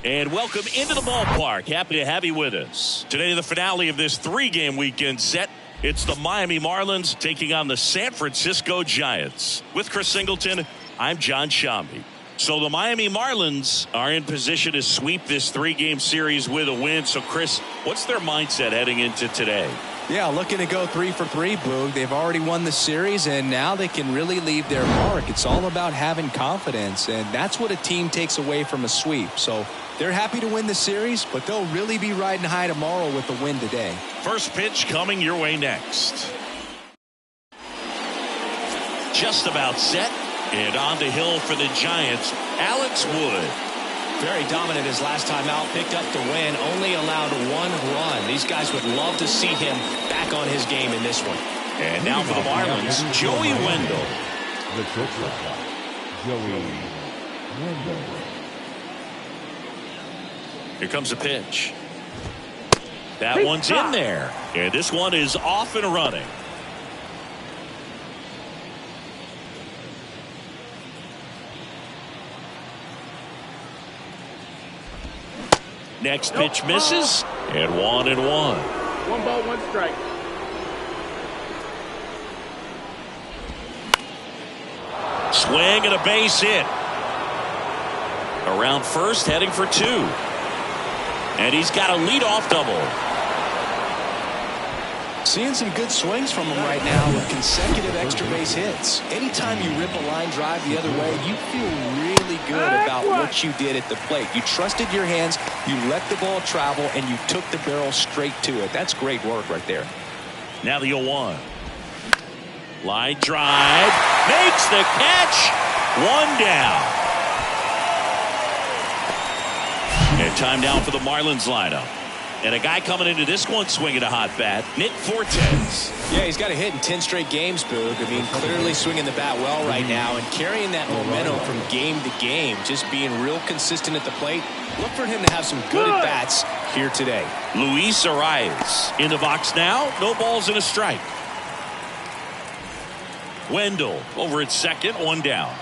And welcome into the ballpark. Happy to have you with us. Today, the finale of this three-game weekend set. It's the Miami Marlins taking on the San Francisco Giants. With Chris Singleton, I'm John Shambi. So the Miami Marlins are in position to sweep this three-game series with a win. So, Chris, what's their mindset heading into today? Yeah, looking to go 3 for 3, Boog. They've already won the series, and now they can really leave their mark. It's all about having confidence, and that's what a team takes away from a sweep. So they're happy to win the series, but they'll really be riding high tomorrow with the win today. First pitch coming your way next. Just about set, and on the hill for the Giants, Alex Wood. Very dominant his last time out, picked up the win, only allowed 1 run. These guys would love to see him back on his game in this one. And now for the Marlins, Joey Wendell. The shortstop, Joey Wendell. Here comes a pitch. That one's in there. And this one is off and running. Next pitch misses, and 1-1. 1 ball, 1 strike. Swing and a base hit. Around first, heading for 2. And he's got a leadoff double. Seeing some good swings from him right now with consecutive extra base hits. Anytime you rip a line drive the other way, you feel really good about what you did at the plate. You trusted your hands, you let the ball travel, and you took the barrel straight to it. That's great work right there. Now the 0-1. Line drive. Makes the catch. 1 down. And time down for the Marlins lineup. And a guy coming into this one swinging a hot bat, Nick Fortes. Yeah, he's got a hit in 10 straight games, Boog. I mean, clearly swinging the bat well right now and carrying that momentum from game to game. Just being real consistent at the plate. Look for him to have some good at-bats here today. Luis Arias in the box now. No balls and a strike. Wendell over at second, 1 down.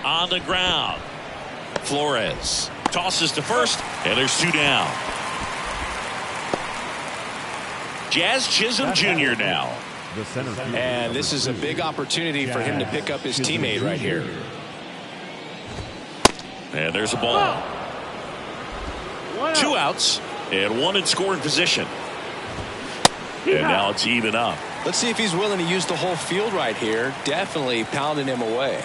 On the ground, Flores tosses to first, and there's 2 down. Jazz Chisholm Jr. now. And this is a big opportunity for him to pick up his teammate right here. And there's a ball. 2 outs, and 1 in scoring position. And now it's even up. Let's see if he's willing to use the whole field right here. Definitely pounding him away.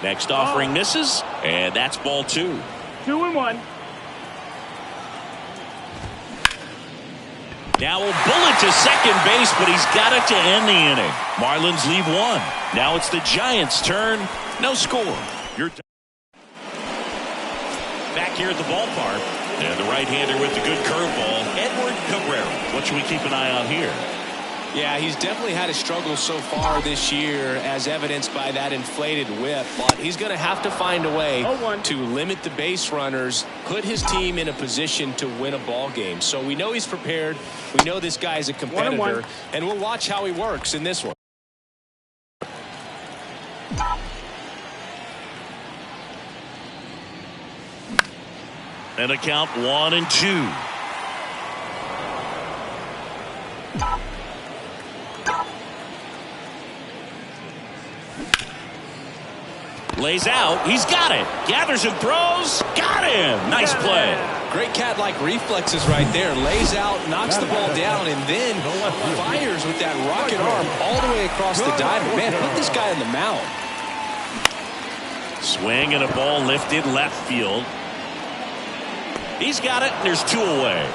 Next offering misses, and that's ball 2. 2-1. Now a bullet to second base, but he's got it to end the inning. Marlins leave 1. Now it's the Giants' turn. No score. here at the ballpark. And the right-hander with the good curveball, Edward Cabrera. What should we keep an eye on here? Yeah, he's definitely had a struggle so far this year, as evidenced by that inflated whip. But he's going to have to find a way to limit the base runners, put his team in a position to win a ball game. So we know he's prepared. We know this guy's a competitor, and we'll watch how he works in this one. And a count 1-2. Lays out. He's got it. Gathers and throws. Got him. Nice play. Great cat-like reflexes right there. Lays out, knocks the ball down, and then fires with that rocket arm all the way across the diamond. Man, put this guy in the mound. Swing and a ball lifted left field. He's got it. There's 2 away.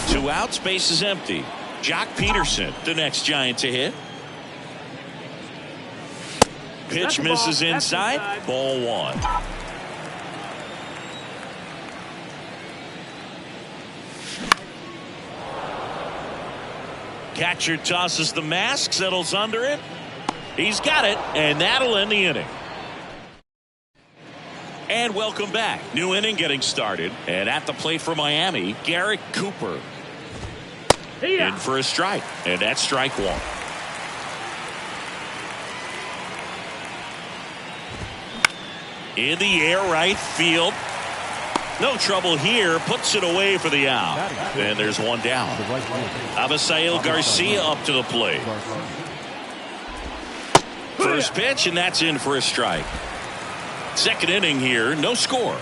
2 out. Space is empty. Jock Peterson, the next Giant to hit. Pitch misses inside. Ball 1. Catcher tosses the mask, settles under it. He's got it, and that'll end the inning. And welcome back. New inning getting started. And at the plate for Miami, Garrett Cooper. In for a strike, and that's strike 1. In the air, right field. No trouble here. Puts it away for the out. And there's 1 down. Abisail Garcia up to the plate. First pitch, and that's in for a strike. Second inning here, no score.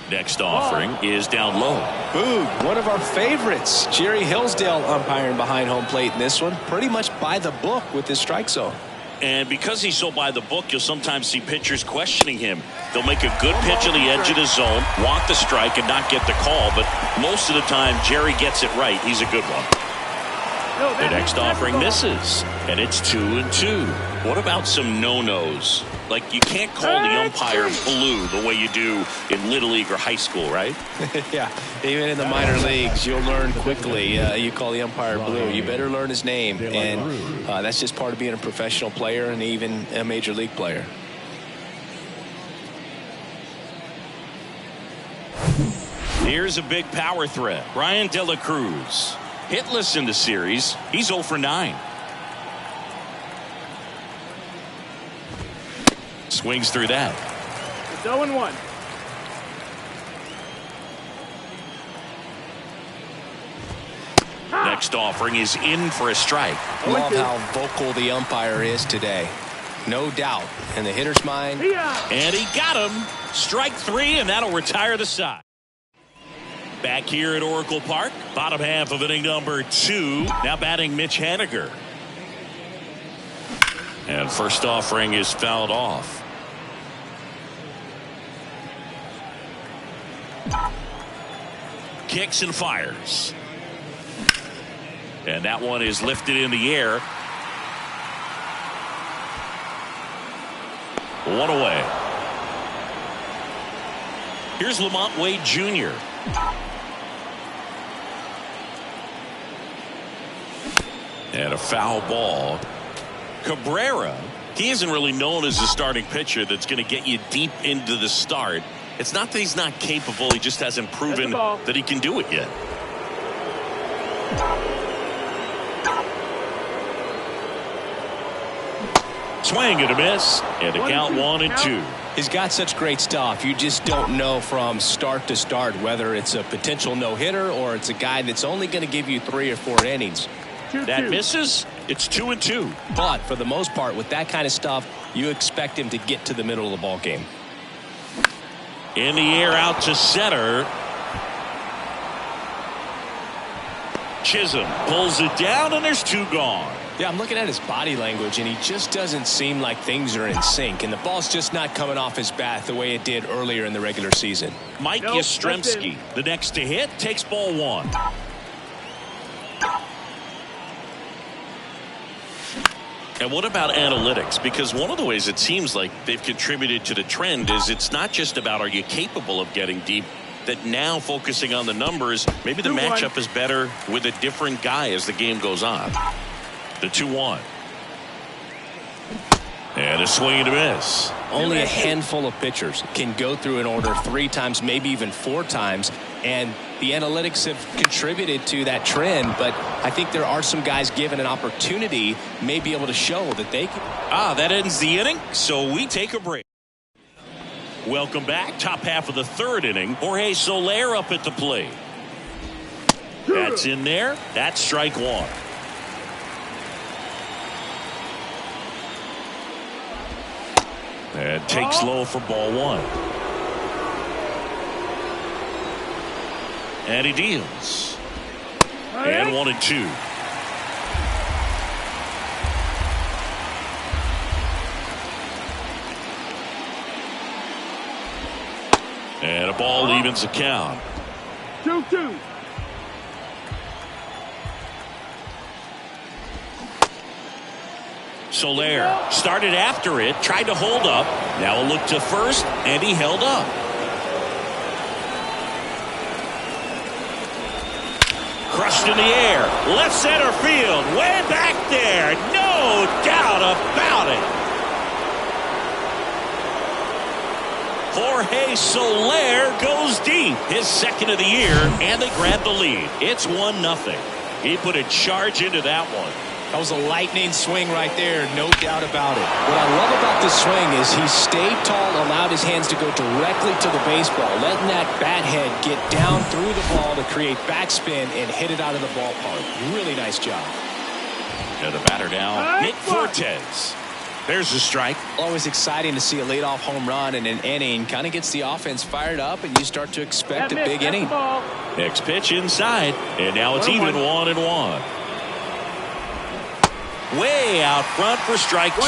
Next offering is down low. Boog, one of our favorites. Jerry Hillsdale umpiring behind home plate in this one. Pretty much by the book with his strike zone. And because he's so by the book, you'll sometimes see pitchers questioning him. They'll make a good pitch on the edge of the zone, want the strike, and not get the call. But most of the time, Jerry gets it right. He's a good one. The next offering misses, and it's 2-2. What about some no-nos? Like, you can't call the umpire blue the way you do in Little League or high school, right? Yeah, even in the minor leagues, you'll learn quickly. You call the umpire blue. You better learn his name, and that's just part of being a professional player and even a major league player. Here's a big power threat. Brian De La Cruz. Hitless in the series. He's 0 for 9. Swings through that. It's 0-1. Next offering is in for a strike. Love how vocal the umpire is today. No doubt in the hitter's mind. And he got him. Strike 3, and that'll retire the side. Back here at Oracle Park, bottom half of inning number 2. Now batting Mitch Haniger. And first offering is fouled off. Kicks and fires. And that one is lifted in the air. 1 away. Here's Lamont Wade Jr. And a foul ball. Cabrera, he isn't really known as a starting pitcher that's going to get you deep into the start. It's not that he's not capable, he just hasn't proven that he can do it yet. Swing and a miss, and a count 1-2. He's got such great stuff. You just don't know from start to start whether it's a potential no-hitter or it's a guy that's only going to give you 3 or 4 innings. That misses. It's 2-2. But for the most part, with that kind of stuff, you expect him to get to the middle of the ball game. In the air, out to center. Chisholm pulls it down, and there's 2 gone. Yeah, I'm looking at his body language, and he just doesn't seem like things are in sync, and the ball's just not coming off his bat the way it did earlier in the regular season. Mike Yastrzemski, the next to hit, takes ball 1. And what about analytics? Because one of the ways it seems like they've contributed to the trend is it's not just about are you capable of getting deep, that now focusing on the numbers, maybe the matchup is better with a different guy as the game goes on. The 2-1. And a swing and a miss. Only a handful of pitchers can go through an order 3 times, maybe even 4 times. And the analytics have contributed to that trend. But I think there are some guys given an opportunity may be able to show that they can. That ends the inning. So we take a break. Welcome back. Top half of the 3rd inning. Jorge Soler up at the plate. That's in there. That's strike 1. And takes low for ball 1. And he deals. And 1-2. And a ball evens the count. 2-2. Soler started after it, tried to hold up. Now a look to first, and he held up. Crushed in the air, left center field, way back there, no doubt about it. Jorge Soler goes deep, his 2nd of the year, and they grab the lead. It's 1-0. He put a charge into that one. That was a lightning swing right there, no doubt about it. What I love about this swing is he stayed tall, allowed his hands to go directly to the baseball, letting that bat head get down through the ball to create backspin and hit it out of the ballpark. Really nice job. And the batter now, Nick Fortes. There's the strike. Always exciting to see a leadoff home run in an inning. Kind of gets the offense fired up, and you start to expect a big inning. Next pitch inside, and now it's even 1-1. Way out front for strike 2.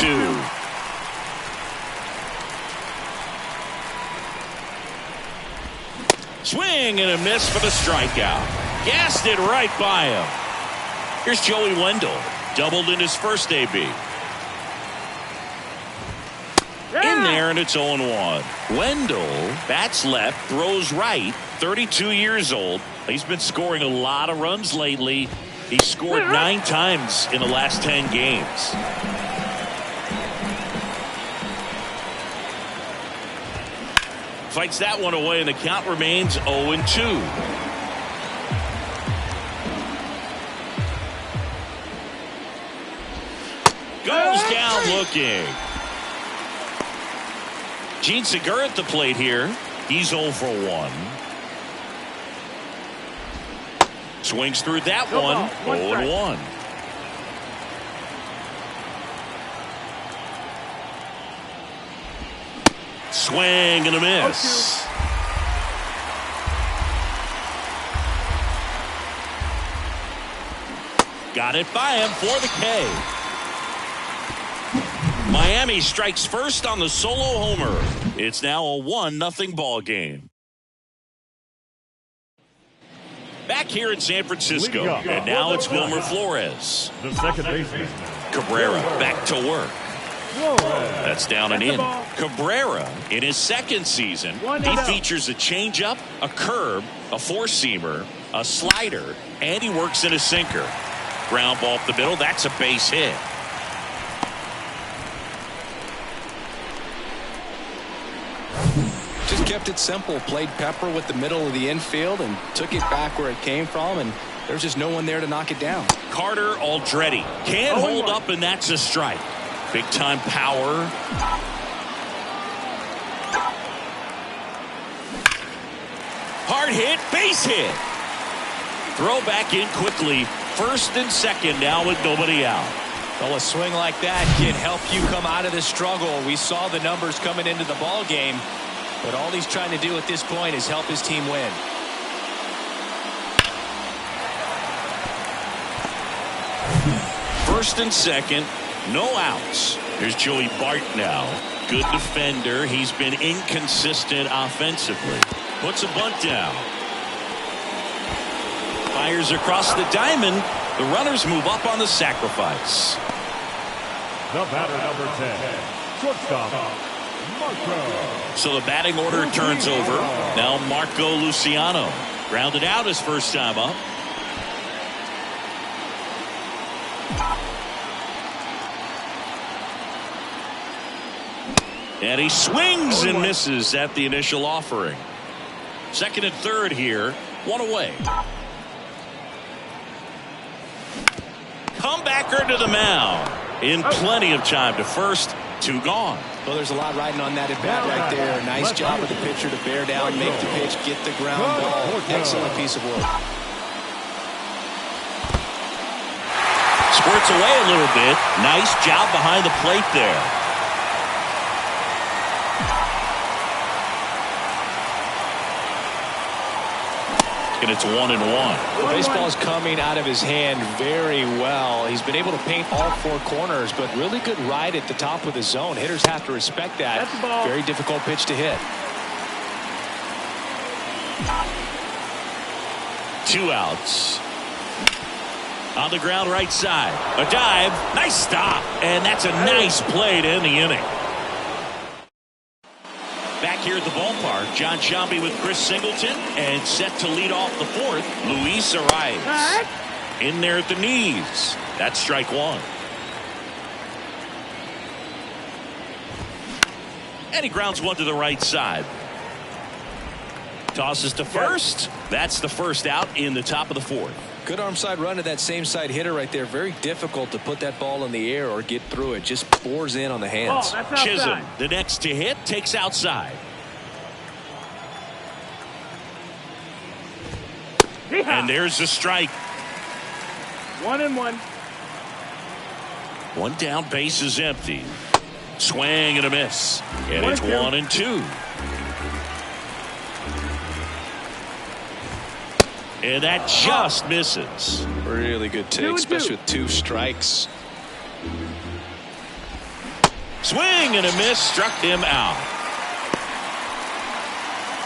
Swing and a miss for the strikeout. Gassed it right by him. Here's Joey Wendell. Doubled in his first AB. In there, and it's 0-1. Wendell bats left, throws right, 32 years old. He's been scoring a lot of runs lately. He scored 9 times in the last 10 games. Fights that one away, and the count remains 0-2. Goes down looking. Gene Segura at the plate here. He's 0 for 1. Swings through that one. 0-1. Swing and a miss. Got it by him for the K. Miami strikes first on the solo homer. It's now a 1-0 ball game. Back here in San Francisco, and now it's Wilmer Flores. The second baseman. Cabrera back to work. That's down and in. Cabrera, in his 2nd season, he features a changeup, a curve, a four-seamer, a slider, and he works in a sinker. Ground ball up the middle, that's a base hit. Just kept it simple, played pepper with the middle of the infield and took it back where it came from, and there's just no one there to knock it down. Carter Aldrete can't hold up, and that's a strike. Big time power. Hard hit, base hit. Throw back in quickly. 1st and 2nd now with nobody out. Well, a swing like that can help you come out of the struggle. We saw the numbers coming into the ball game, but all he's trying to do at this point is help his team win. First and 2nd, no outs. Here's Joey Bart now. Good defender. He's been inconsistent offensively. Puts a bunt down. Fires across the diamond. The runners move up on the sacrifice. The batter, number 10, shortstop, Marco. So the batting order turns over. Now Marco Luciano. Grounded out his first time up. And he swings and misses at the initial offering. Second and third here. One away. Comebacker to the mound. In plenty of time to first. Two gone. Well, there's a lot riding on that at bat right there. Nice job of the pitcher to bear down, make the pitch, get the ground ball. Excellent piece of work. Squirts away a little bit. Nice job behind the plate there. And it's 1-1. The baseball is coming out of his hand very well. He's been able to paint all four corners, but really good ride at the top of the zone. Hitters have to respect that. Very difficult pitch to hit. 2 outs. On the ground right side. A dive. Nice stop. And that's a nice play to end the inning. Back here at the ballpark, John Sciambi with Chris Singleton, and set to lead off the fourth, Luis Arias. In there at the knees. That's strike one. And he grounds one to the right side. Tosses to first. That's the first out in the top of the fourth. Good arm side run to that same side hitter right there. Very difficult to put that ball in the air or get through it. Just bores in on the hands. Chisholm, the next to hit, takes outside. And there's the strike. 1-1. One down, base is empty. Swing and a miss. And it's 1-2. And that just misses. Really good take, especially with 2 strikes. Swing and a miss, struck him out.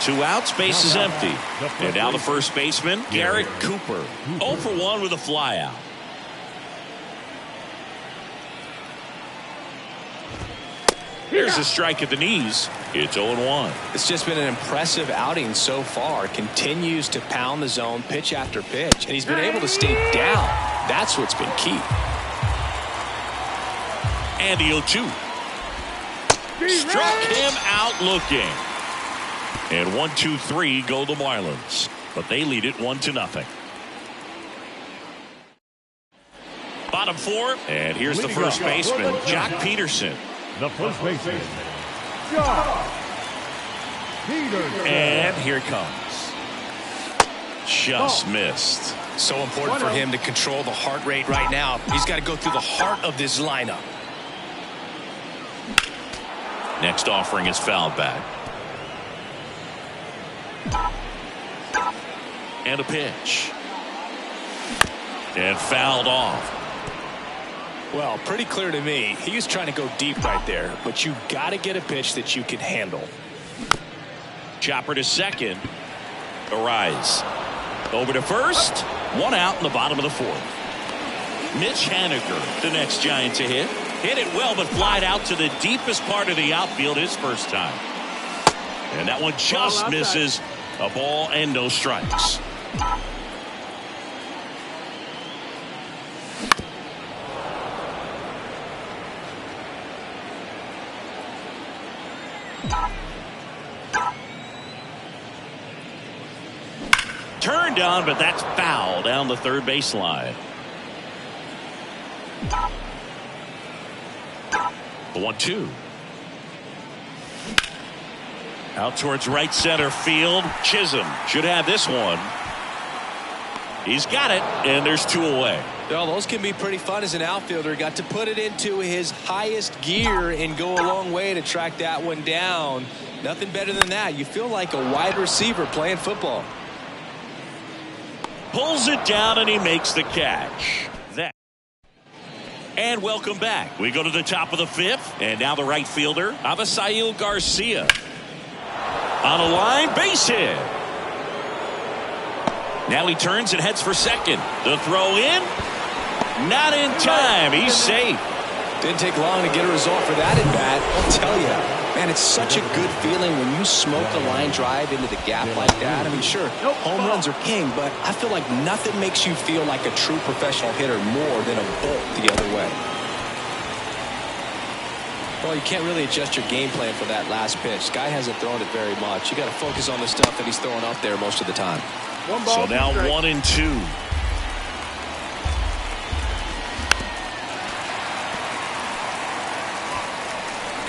2 outs, base is empty. And now the first baseman, Garrett Cooper. 0 for 1 with a flyout. Here's a strike at the knees. It's 0-1. It's just been an impressive outing so far. Continues to pound the zone pitch after pitch, and he's been able to stay down. That's what's been key. And the 0-2. Struck him out looking. And 1-2-3 go the Marlins, but they lead it 1-0. Bottom 4, and here's the first baseman, Jock Peterson. The first baseman, Jock Peterson. And here it comes. Just missed. So important for him to control the heart rate right now. He's got to go through the heart of this lineup. Next offering is fouled back. And a pitch. And fouled off. Well, pretty clear to me. He was trying to go deep right there, but you got to get a pitch that you can handle. Chopper to second. Arise. Over to first. 1 out in the bottom of the fourth. Mitch Haniger, the next Giant to hit. Hit it well, but flied out to the deepest part of the outfield his first time. And that one just misses. A ball and no strikes. Turned on, but that's foul down the third baseline. 1-2. Out towards right center field. Chisholm should have this one. He's got it, and there's 2 away. Well, those can be pretty fun as an outfielder. Got to put it into his highest gear and go a long way to track that one down. Nothing better than that. You feel like a wide receiver playing football. Pulls it down, and he makes the catch. And welcome back. We go to the top of the 5th, and now the right fielder, Avisail Garcia. On a line, base hit. Now he turns and heads for second. The throw in. Not in time. He's safe. Didn't take long to get a result for that at bat. I'll tell you, man, it's such a good feeling when you smoke a line drive into the gap like that. I mean, sure, home runs are king, but I feel like nothing makes you feel like a true professional hitter more than a bolt the other way. Well, you can't really adjust your game plan for that last pitch. This guy hasn't thrown it very much. You got to focus on the stuff that he's throwing up there most of the time. So now 1-2.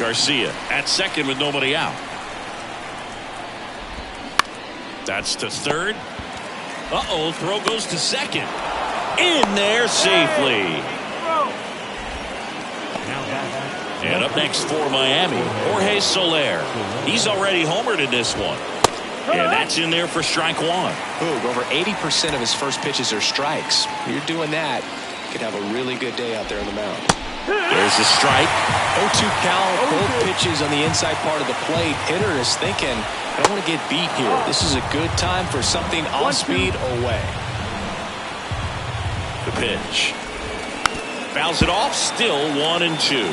Garcia at second with nobody out. That's to third. Uh-oh, throw goes to second. In there safely. And up next for Miami, Jorge Soler. He's already homered in this one. And that's in there for strike one. Boog, over 80% of his first pitches are strikes. You're doing that, you could have a really good day out there on the mound. There's a strike. 0-2 count, both pitches on the inside part of the plate. Hitter is thinking, I don't want to get beat here. This is a good time for something off speed away. The pitch. Fouls it off, still 1-2.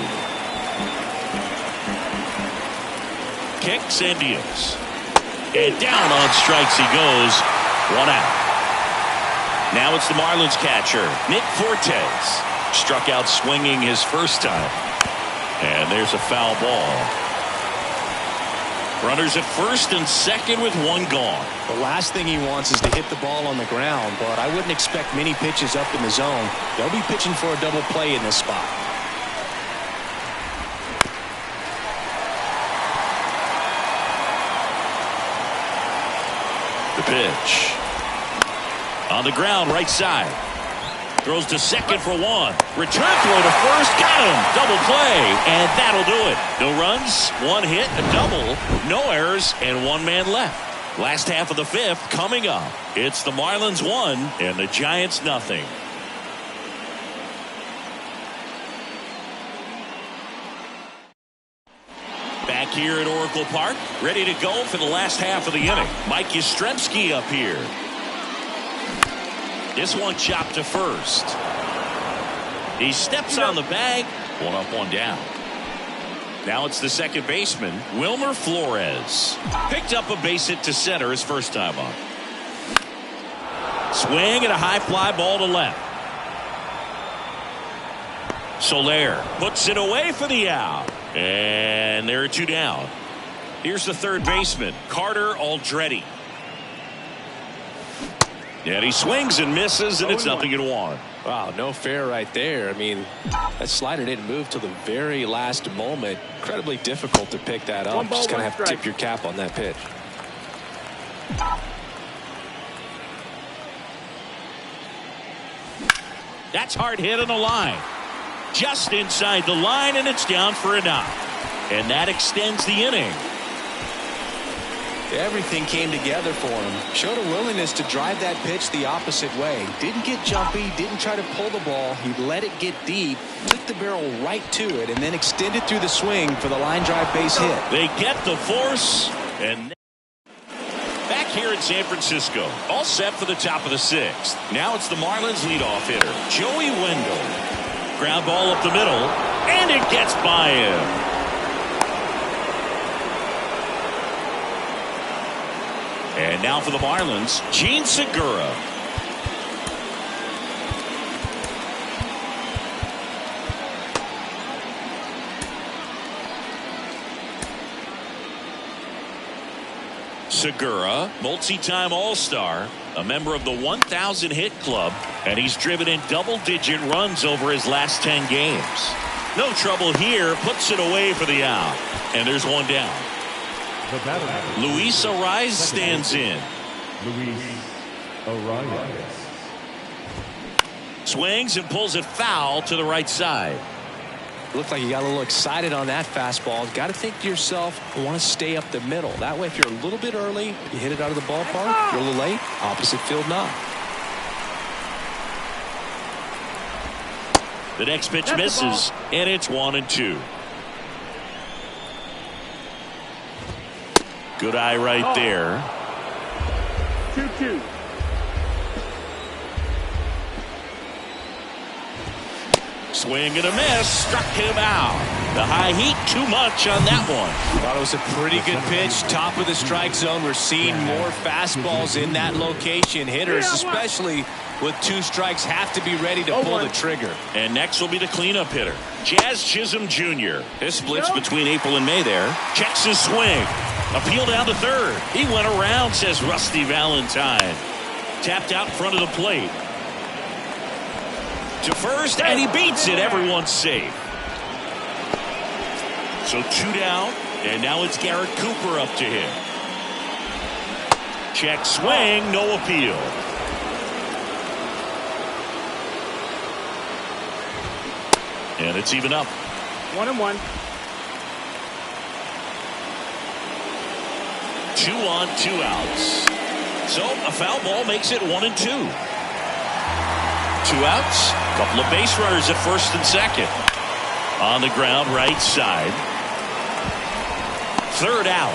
Kicks and deals. And down on strikes he goes. 1 out. Now it's the Marlins catcher, Nick Fortes. Struck out swinging his first time. And there's a foul ball. Runners at first and second with one gone. The last thing he wants is to hit the ball on the ground, but I wouldn't expect many pitches up in the zone. They'll be pitching for a double play in this spot. The pitch. On the ground, right side. Throws to second for one. Return throw to first. Got him. Double play. And that'll do it. No runs, one hit, a double, no errors, and one man left. Last half of the fifth coming up. It's the Marlins 1 and the Giants nothing. Back here at Oracle Park, ready to go for the last half of the inning. Mike Yastrzemski up here. This one chopped to first. He steps on the bag. 1 up, 1 down. Now it's the second baseman, Wilmer Flores. Picked up a base hit to center his first time up. Swing and a high fly ball to left. Soler puts it away for the out. And there are 2 down. Here's the third baseman, Carter Aldrete. And he swings and misses, and it's 0-1. Wow, no fair right there. I mean, that slider didn't move till the very last moment. Incredibly difficult to pick that up. Just going to have to tip your cap on that pitch. That's hard hit on the line. Just inside the line, and it's down for a knock. And that extends the inning. Everything came together for him. Showed a willingness to drive that pitch the opposite way. Didn't get jumpy, didn't try to pull the ball. He let it get deep, took the barrel right to it, and then extended through the swing for the line drive base hit. They get the force, and back here in San Francisco, all set for the top of the 6th. Now it's the Marlins leadoff hitter, Joey Wendell. Ground ball up the middle, and it gets by him. And now for the Marlins, Gene Segura. Segura, multi-time All-Star, a member of the 1,000 hit club, and he's driven in double-digit runs over his last 10 games. No trouble here, puts it away for the out. And there's 1 down. Luis Ariz stands in. Luis Ariz. Swings and pulls it foul to the right side. Looked like you got a little excited on that fastball. Got to think to yourself, I want to stay up the middle. That way, if you're a little bit early, you hit it out of the ballpark. You're a little late, opposite field knock. The next pitch misses, and it's 1-2. Good eye right there. 2-2. Swing and a miss. Struck him out. The high heat, too much on that one. Thought it was a pretty good pitch. Top of the strike zone. We're seeing more fastballs in that location. Hitters, especially with 2 strikes, have to be ready to pull the trigger. And next will be the cleanup hitter, Jazz Chisholm Jr. His splits between April and May there. Checks his swing. Appeal down to third. He went around, says Rusty Valentine. Tapped out in front of the plate. To first, and he beats it. Everyone's safe. So 2 down, and now it's Garrett Cooper up to him. Check swing, no appeal. And it's even up. 1-1. 2 on, 2 outs. So a foul ball makes it 1-2. 2 outs. Couple of base runners at first and second. On the ground, right side. 3rd out.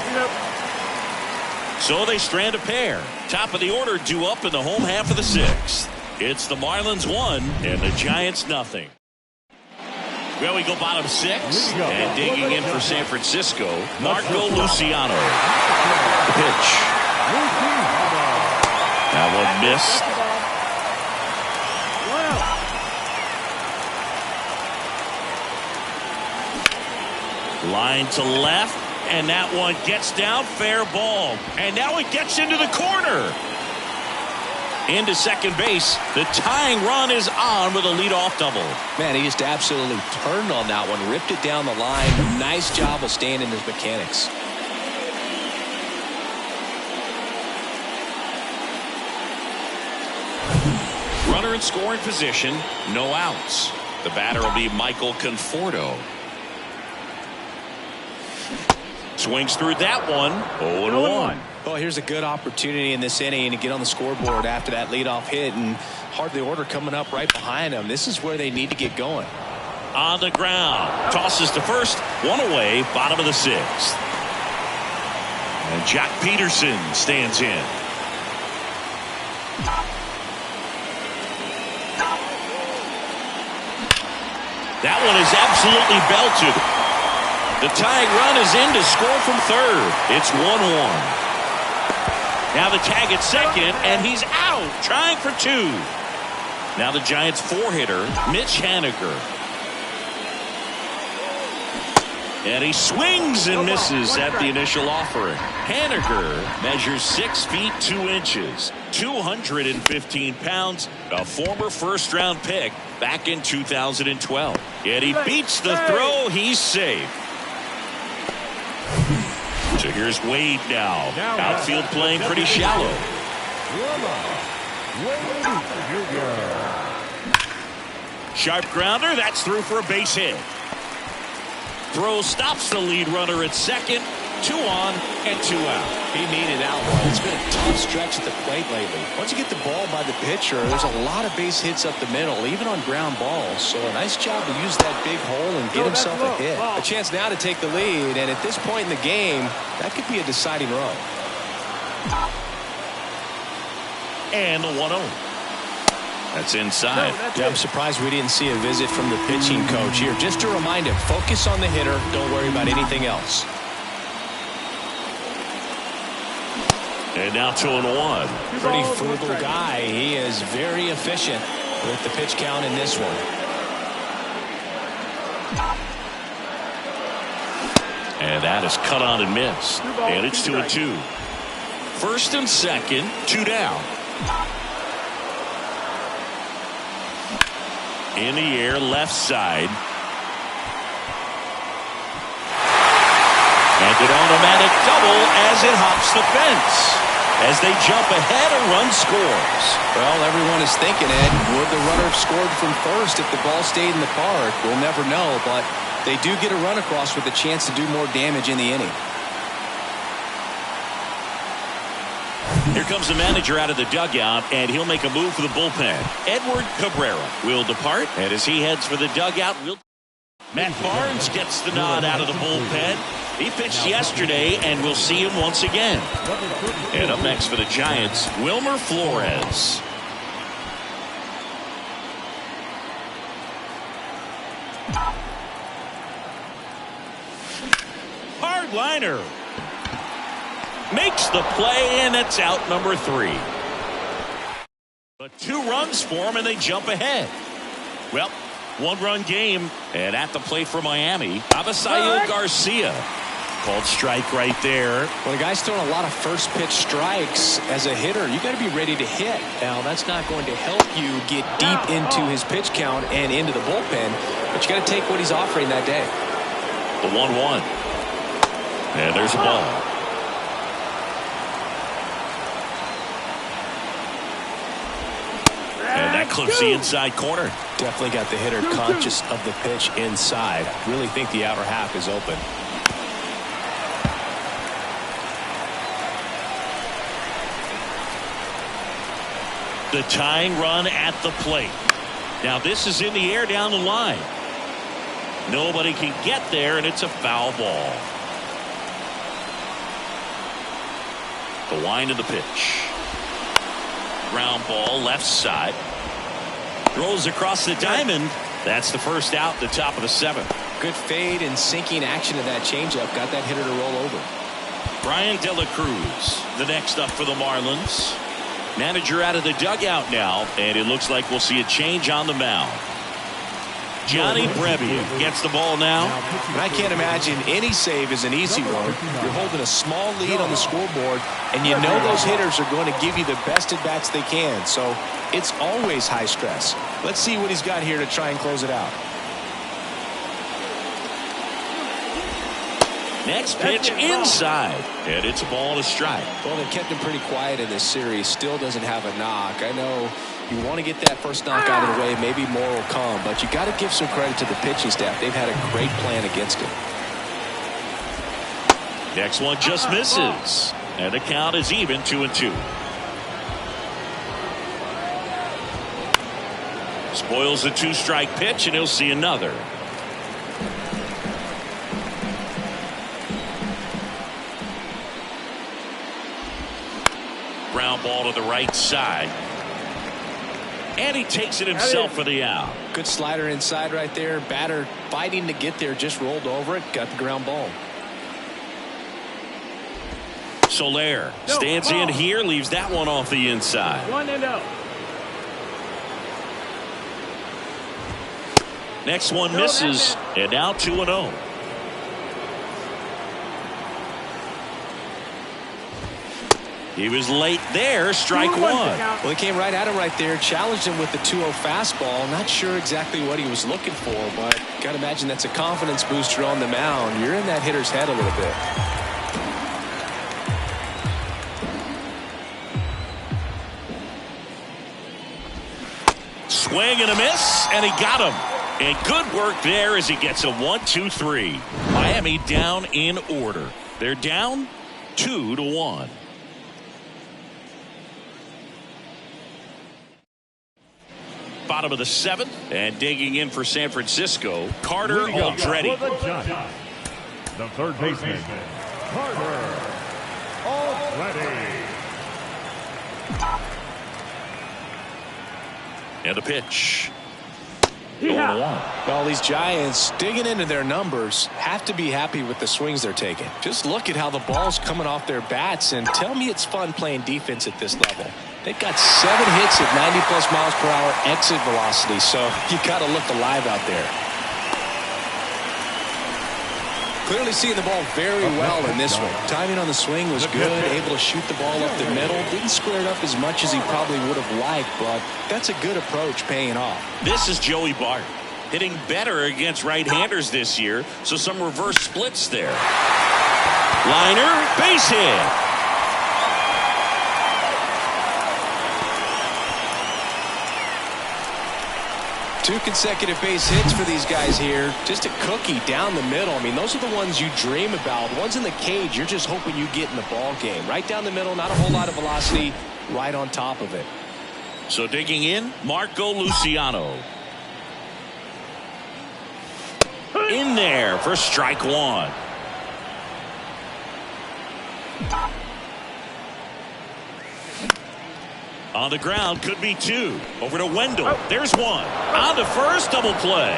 So they strand a pair. Top of the order due up in the home half of the 6th. It's the Marlins 1 and the Giants nothing. Well, we go bottom 6. And digging in for San Francisco, Marco Luciano. The pitch. That one missed. Line to left, and that one gets down, fair ball. And now it gets into the corner. Into second base. The tying run is on with a leadoff double. Man, he just absolutely turned on that one, ripped it down the line. Nice job of staying in his mechanics. Runner in scoring position, no outs. The batter will be Michael Conforto. Swings through that one. 0-1. Well, here's a good opportunity in this inning to get on the scoreboard after that leadoff hit, and hardly order coming up right behind them. This is where they need to get going. On the ground. Tosses to first. 1 away. Bottom of the 6th. And Jack Peterson stands in. That one is absolutely belted. The tying run is in to score from third. It's 1-1. Now the tag at second, and he's out, trying for 2. Now the Giants 4-hitter, Mitch Haniger. And he swings and misses at the initial offering. Haniger measures 6 feet 2 inches, 215 pounds, a former first-round pick back in 2012. Yet he beats the throw. He's safe. So here's Wade now. Outfield playing pretty shallow. Sharp grounder. That's through for a base hit. Throw stops the lead runner at second. 2 on and 2 out. He needed out one. It's been a tough stretch at the plate lately. Once you get the ball by the pitcher, there's a lot of base hits up the middle, even on ground balls. So a nice job to use that big hole and get himself a hit. A chance now to take the lead, and at this point in the game, that could be a deciding run. And the 1-0. That's inside. Yeah, I'm surprised we didn't see a visit from the pitching coach here. Just to remind him, focus on the hitter. Don't worry about anything else. And now 2-1. Pretty frugal guy. He is very efficient with the pitch count in this one. And that is cut on and missed. And it's 2-2. First and second, 2 down. In the air, left side. And an automatic double as it hops the fence. As they jump ahead, a run scores. Well, everyone is thinking, Ed, would the runner have scored from first if the ball stayed in the park? We'll never know, but they do get a run across with a chance to do more damage in the inning. Here comes the manager out of the dugout, and he'll make a move for the bullpen. Edward Cabrera will depart, and as he heads for the dugout, Matt Barnes gets the nod out of the bullpen. He pitched yesterday, and we'll see him once again. And up next for the Giants, Wilmer Flores. Hard liner. Makes the play, and it's out number 3. But 2 runs for him, and they jump ahead. Well, 1-run game, and at the plate for Miami, Avisail Garcia. Called strike right there. Well, the guy's throwing a lot of first pitch strikes as a hitter. You got to be ready to hit. Now, that's not going to help you get deep into his pitch count and into the bullpen, but you got to take what he's offering that day. The 1-1. And there's a ball. And that clips the inside corner. Definitely got the hitter conscious of the pitch inside. Really think the outer half is open. The tying run at the plate. Now this is in the air down the line. Nobody can get there, and it's a foul ball. The wind of the pitch. Ground ball left side. Rolls across the diamond. That's the first out, the top of the 7th. Good fade and sinking action of that changeup. Got that hitter to roll over. Brian De La Cruz, the next up for the Marlins. Manager out of the dugout now, and it looks like we'll see a change on the mound. Johnny Brebbia gets the ball now. And I can't imagine any save is an easy one. You're holding a small lead on the scoreboard, and you know those hitters are going to give you the best at-bats they can. So it's always high stress. Let's see what he's got here to try and close it out. Next pitch inside, and it's a ball to strike. Well, they kept him pretty quiet in this series. Still doesn't have a knock. I know you want to get that first knock out of the way. Maybe more will come, but you got to give some credit to the pitching staff. They've had a great plan against him. Next one just misses, and the count is even 2-2. Spoils the 2-strike pitch, and he'll see another. Ground ball to the right side. And he takes it himself for the out. Good slider inside right there. Batter fighting to get there, just rolled over it. Got the ground ball. Soler stands in here, leaves that one off the inside. 1-0. Next one misses, and now 2-0. He was late there, strike 1. Well, he came right at him right there, challenged him with the 2-0 fastball. Not sure exactly what he was looking for, but got to imagine that's a confidence booster on the mound. You're in that hitter's head a little bit. Swing and a miss, and he got him. And good work there as he gets a 1-2-3. Miami down in order. They're down 2-1. Bottom of the 7th, and digging in for San Francisco, Carter Aldrete. The third baseman, Carter Aldrete. And the pitch. Going 1. Well, these Giants digging into their numbers have to be happy with the swings they're taking. Just look at how the ball's coming off their bats, and tell me it's fun playing defense at this level. They've got 7 hits at 90+ miles per hour exit velocity, so you got to look alive out there. Clearly seeing the ball very well in this one. Timing on the swing was good, able to shoot the ball up the middle. Didn't square it up as much as he probably would have liked, but that's a good approach paying off. This is Joey Bart, hitting better against right-handers this year, so some reverse splits there. Liner, base hit. Two consecutive base hits for these guys here. Just a cookie down the middle. I mean, those are the ones you dream about. The ones in the cage, you're just hoping you get in the ball game. Right down the middle, not a whole lot of velocity, right on top of it. So digging in, Marco Luciano. In there for strike 1. On the ground, could be 2. Over to Wendell. There's 1. On to first, double play.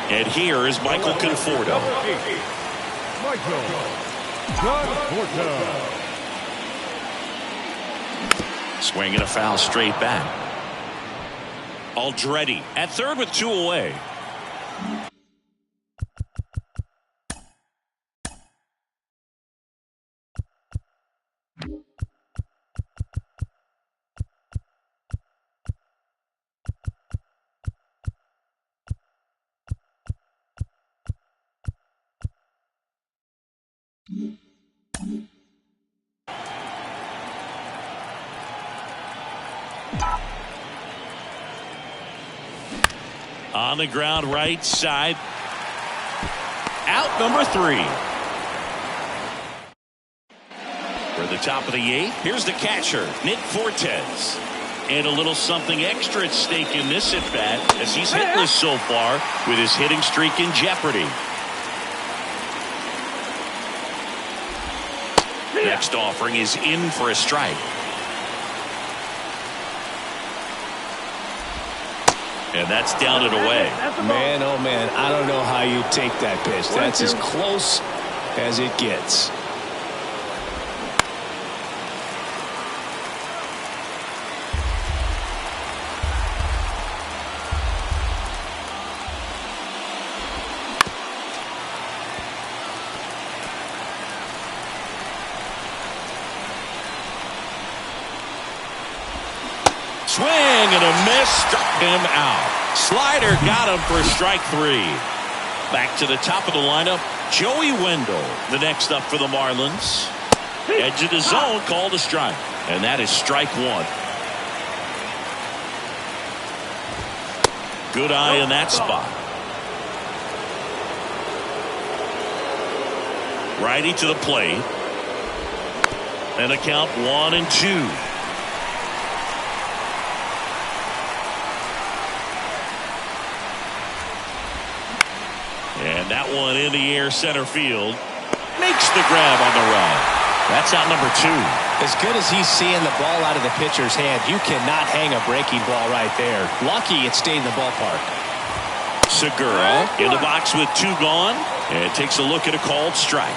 And here is Michael Conforto. Michael Conforto. Swing and a foul straight back. Aldretti at third with 2 away. On the ground, right side. Out number 3. For the top of the 8th, here's the catcher, Nick Fortes. And a little something extra at stake in this at-bat as he's hitless so far with his hitting streak in jeopardy. Next offering is in for a strike. And that's down and away. Man, oh man, I don't know how you take that pitch. That's as close as it gets. Swing and a miss, struck him out. Slider got him for strike 3. Back to the top of the lineup, Joey Wendell, the next up for the Marlins. Edge of the zone, called a strike. And that is strike 1. Good eye in that spot. Righty to the plate. And a count 1-2. And that one in the air center field. Makes the grab on the run. That's out number 2. As good as he's seeing the ball out of the pitcher's hand, you cannot hang a breaking ball right there. Lucky it stayed in the ballpark. Segura in the box with 2 gone. And takes a look at a called strike.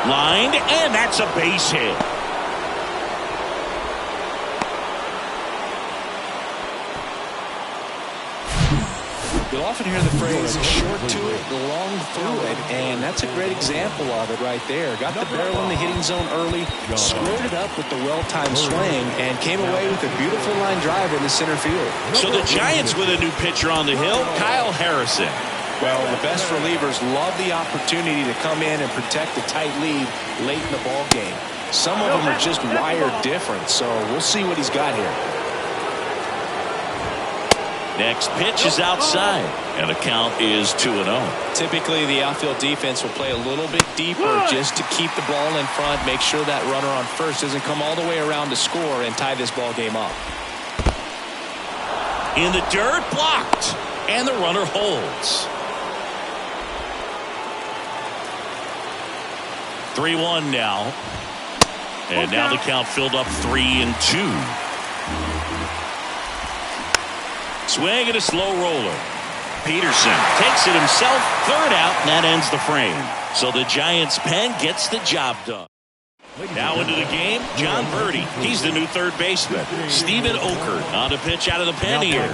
Lined, and that's a base hit. You'll often hear the phrase short to it, long through it, and that's a great example of it right there. Got the barrel in the hitting zone early, squared it up with the well-timed swing, and came away with a beautiful line drive in the center field. So the Giants with a new pitcher on the hill, Kyle Harrison. Well, the best relievers love the opportunity to come in and protect the tight lead late in the ball game. Some of them are just wired different, so we'll see what he's got here. Next pitch is outside, and the count is 2-0. Typically, the outfield defense will play a little bit deeper just to keep the ball in front, make sure that runner on first doesn't come all the way around to score and tie this ball game up. In the dirt, blocked, and the runner holds. 3-1 now. And now the count filled up 3-2. Swing and a slow roller. Peterson takes it himself. 3rd out, and that ends the frame. So the Giants' pen gets the job done. Now into the game, John Birdie. He's the new 3rd baseman. Steven Okert on the pitch out of the pen here.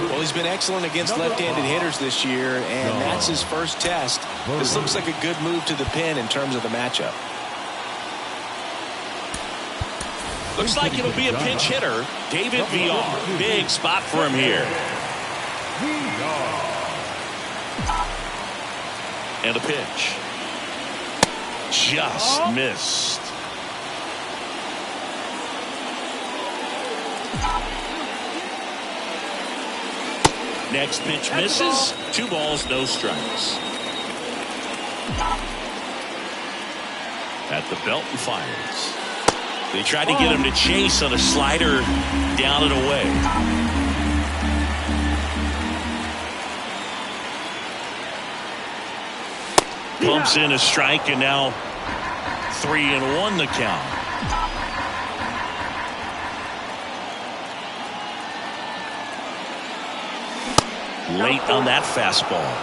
Well, he's been excellent against left-handed hitters this year, and that's his first test. This looks like a good move to the pen in terms of the matchup. Looks like it'll be a pinch hitter, David VR. Big spot for him here. And a pitch. Just missed. Next pitch misses. 2 balls, no strikes. At the belt and fires. They tried to get him to chase on a slider down and away. Pumps in a strike, and now 3-1 the count. Late on that fastball.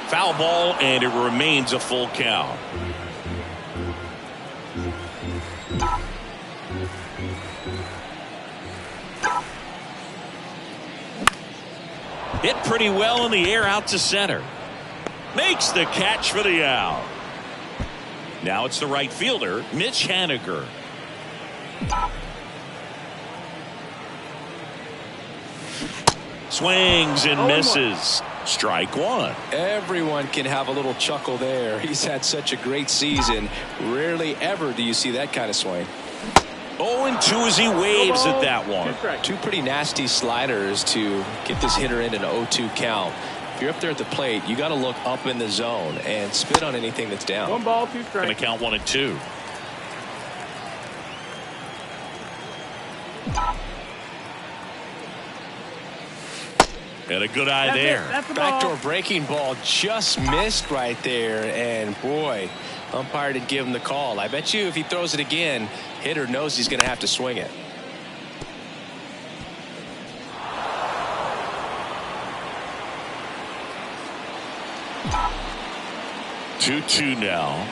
Foul ball, and it remains a full count. Hit pretty well in the air out to center. Makes the catch for the out. Now it's the right fielder, Mitch Haniger. Swings and misses. Strike one. Everyone can have a little chuckle there. He's had such a great season. Rarely ever do you see that kind of swing. 0-2 as he waves at that one. Two pretty nasty sliders to get this hitter in an 0-2 count. If you're up there at the plate, you got to look up in the zone and spit on anything that's down. 1 ball, 2 strikes. Going to count 1-2. And a good eye there. That's the Backdoor ball. breaking ball just missed right there. And boy, umpire didn't give him the call. I bet you if he throws it again, hitter knows he's going to have to swing it. Two now.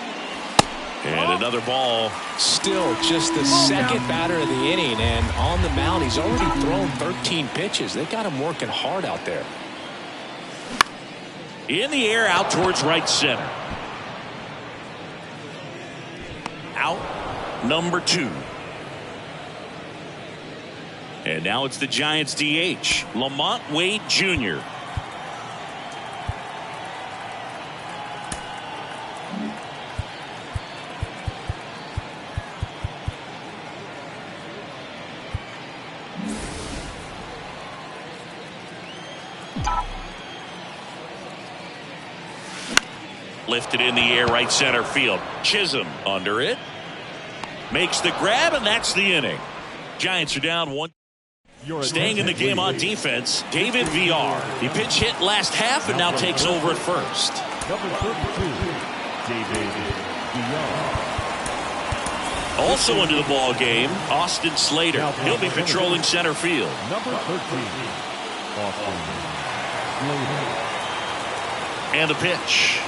And another ball. Still just the second batter of the inning, and on the mound he's already thrown 13 pitches. They got him working hard out there. In the air out towards right center. Out number 2. And now it's the Giants DH, Lamont Wade Jr. Lifted in the air right center field. Chisholm under it. Makes the grab, and that's the inning. Giants are down 1. Staying in the game on defense, David VR. He pitch hit last half and now takes over at first. Number 32, David VR. Also into the ball game, Austin Slater. He'll be patrolling center field. Number 13, Austin Slater. And the pitch.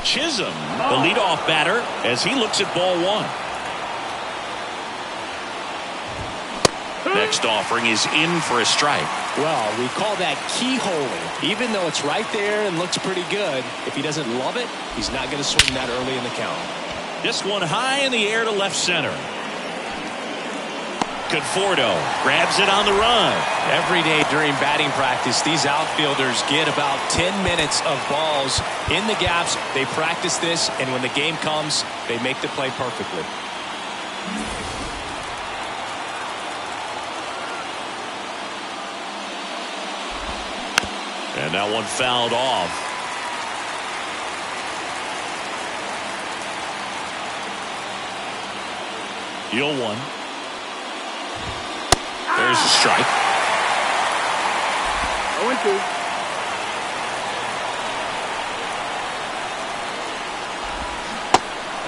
Chisholm, the leadoff batter, as he looks at ball 1. Next offering is in for a strike. Well, we call that keyholing. Even though it's right there and looks pretty good, if he doesn't love it, he's not going to swing that early in the count. This one high in the air to left center. Conforto grabs it on the run. Every day during batting practice, these outfielders get about 10 minutes of balls in the gaps. They practice this, and when the game comes, they make the play perfectly. And that one fouled off. Deal 1. There's a strike. 0-2.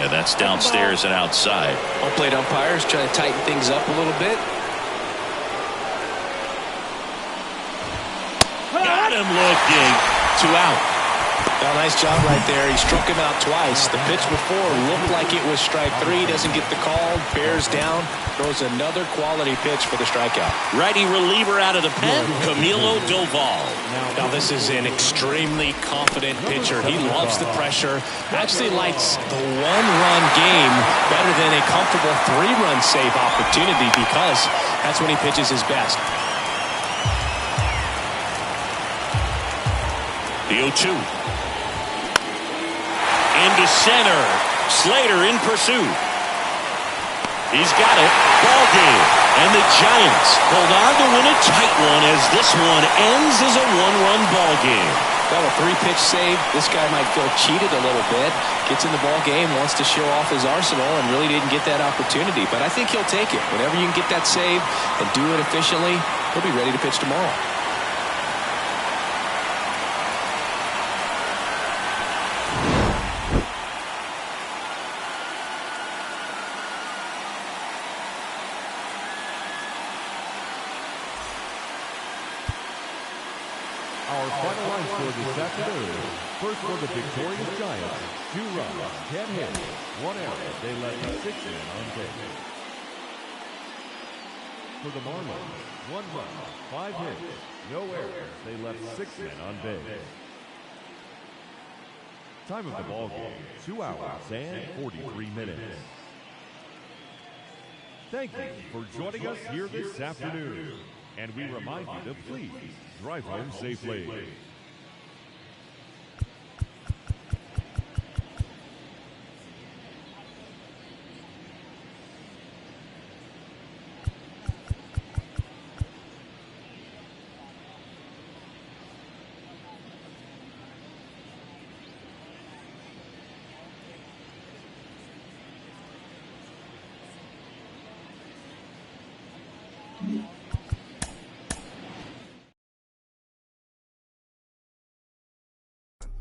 And that's downstairs and outside. Home plate umpires trying to tighten things up a little bit. Got him looking. 2 out. Well, nice job right there. He struck him out twice. The pitch before looked like it was strike 3. Doesn't get the call. Bears down. Throws another quality pitch for the strikeout. Righty reliever out of the pen, Camilo Doval. Now this is an extremely confident pitcher. He loves the pressure. Actually likes the 1-run game better than a comfortable 3-run save opportunity because that's when he pitches his best. The 0-2. Into center. Slater in pursuit. He's got it. Ball game. And the Giants hold on to win a tight one as this one ends as a 1-run ball game. Well, a 3-pitch save. This guy might feel cheated a little bit. Gets in the ball game, wants to show off his arsenal, and really didn't get that opportunity. But I think he'll take it. Whenever you can get that save and do it efficiently, he'll be ready to pitch tomorrow. Our final line score this afternoon. First for the victorious Giants, 2 runs, 10 hits, 1 error. They left 6 men on base. For the Marlins, 1 run, 5 hits, no errors. They left 6 men on base. Time of the ball game, 2 hours and 43 minutes. Thank you for joining us here this afternoon. And we remind you to please drive home safely.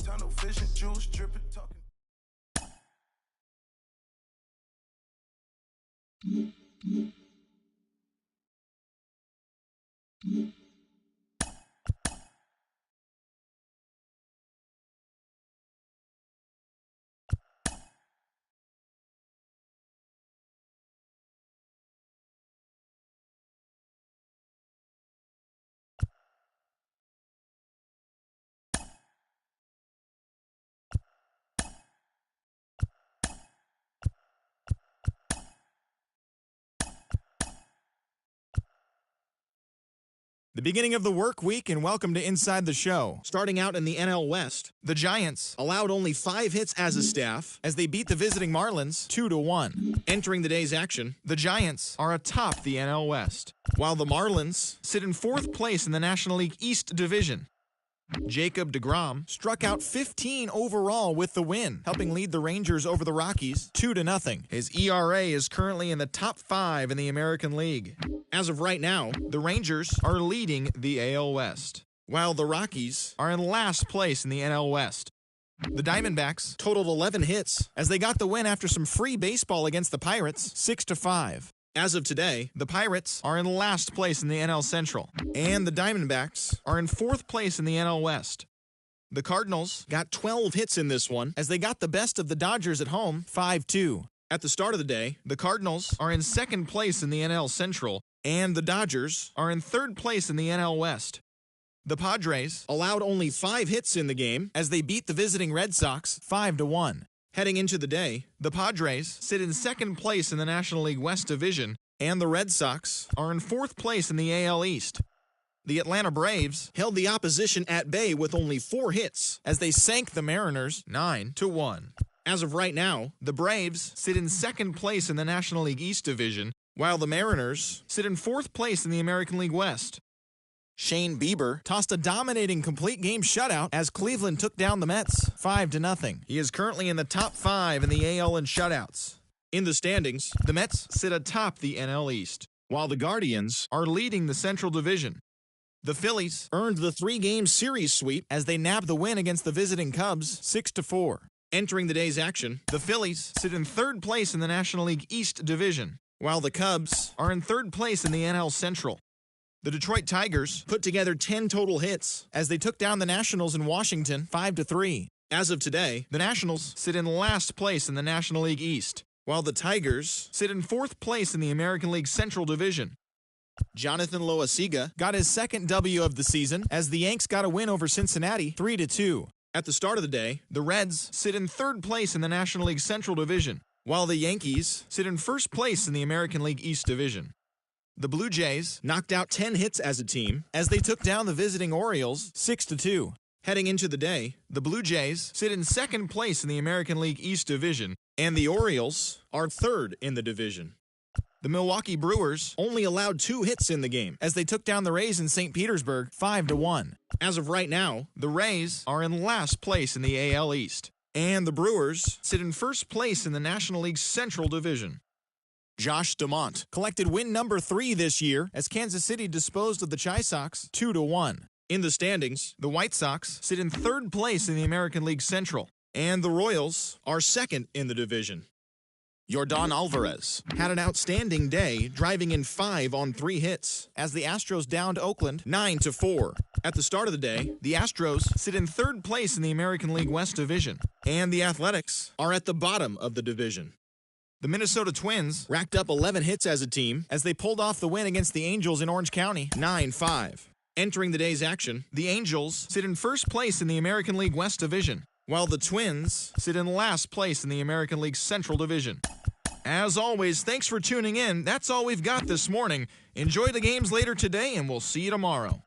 Tunnel vision, juice dripping, talking. The beginning of the work week, and welcome to Inside the Show. Starting out in the NL West, the Giants allowed only 5 hits as a staff as they beat the visiting Marlins 2-1. Entering the day's action, the Giants are atop the NL West, while the Marlins sit in 4th place in the National League East Division. Jacob deGrom struck out 15 overall with the win, helping lead the Rangers over the Rockies 2-0. His ERA is currently in the top 5 in the American League. As of right now, the Rangers are leading the AL West, while the Rockies are in last place in the NL West. The Diamondbacks totaled 11 hits as they got the win after some free baseball against the Pirates 6-5. As of today, the Pirates are in last place in the NL Central, and the Diamondbacks are in 4th place in the NL West. The Cardinals got 12 hits in this one as they got the best of the Dodgers at home 5-2. At the start of the day, the Cardinals are in 2nd place in the NL Central, and the Dodgers are in 3rd place in the NL West. The Padres allowed only 5 hits in the game as they beat the visiting Red Sox 5-1. Heading into the day, the Padres sit in 2nd place in the National League West Division, and the Red Sox are in 4th place in the AL East. The Atlanta Braves held the opposition at bay with only 4 hits as they sank the Mariners 9-1. As of right now, the Braves sit in 2nd place in the National League East Division, while the Mariners sit in 4th place in the American League West. Shane Bieber tossed a dominating complete game shutout as Cleveland took down the Mets 5-0. He is currently in the top 5 in the AL in shutouts. In the standings, the Mets sit atop the NL East, while the Guardians are leading the Central Division. The Phillies earned the 3-game series sweep as they nabbed the win against the visiting Cubs 6-4. Entering the day's action, the Phillies sit in 3rd place in the National League East Division, while the Cubs are in 3rd place in the NL Central. The Detroit Tigers put together 10 total hits as they took down the Nationals in Washington 5-3. As of today, the Nationals sit in last place in the National League East, while the Tigers sit in 4th place in the American League Central Division. Jonathan Loaisiga got his 2nd W of the season as the Yanks got a win over Cincinnati 3-2. At the start of the day, the Reds sit in 3rd place in the National League Central Division, while the Yankees sit in 1st place in the American League East Division. The Blue Jays knocked out 10 hits as a team as they took down the visiting Orioles 6-2. Heading into the day, the Blue Jays sit in 2nd place in the American League East Division, and the Orioles are 3rd in the division. The Milwaukee Brewers only allowed 2 hits in the game as they took down the Rays in St. Petersburg 5-1. As of right now, the Rays are in last place in the AL East, and the Brewers sit in first place in the National League's Central Division. Josh DeMont collected win number 3 this year as Kansas City disposed of the Chi Sox 2-1. In the standings, the White Sox sit in third place in the American League Central, and the Royals are second in the division. Yordan Alvarez had an outstanding day, driving in 5 on 3 hits as the Astros downed Oakland 9-4. At the start of the day, the Astros sit in third place in the American League West Division, and the Athletics are at the bottom of the division. The Minnesota Twins racked up 11 hits as a team as they pulled off the win against the Angels in Orange County 9-5. Entering the day's action, the Angels sit in first place in the American League West Division, while the Twins sit in last place in the American League Central Division. As always, thanks for tuning in. That's all we've got this morning. Enjoy the games later today, and we'll see you tomorrow.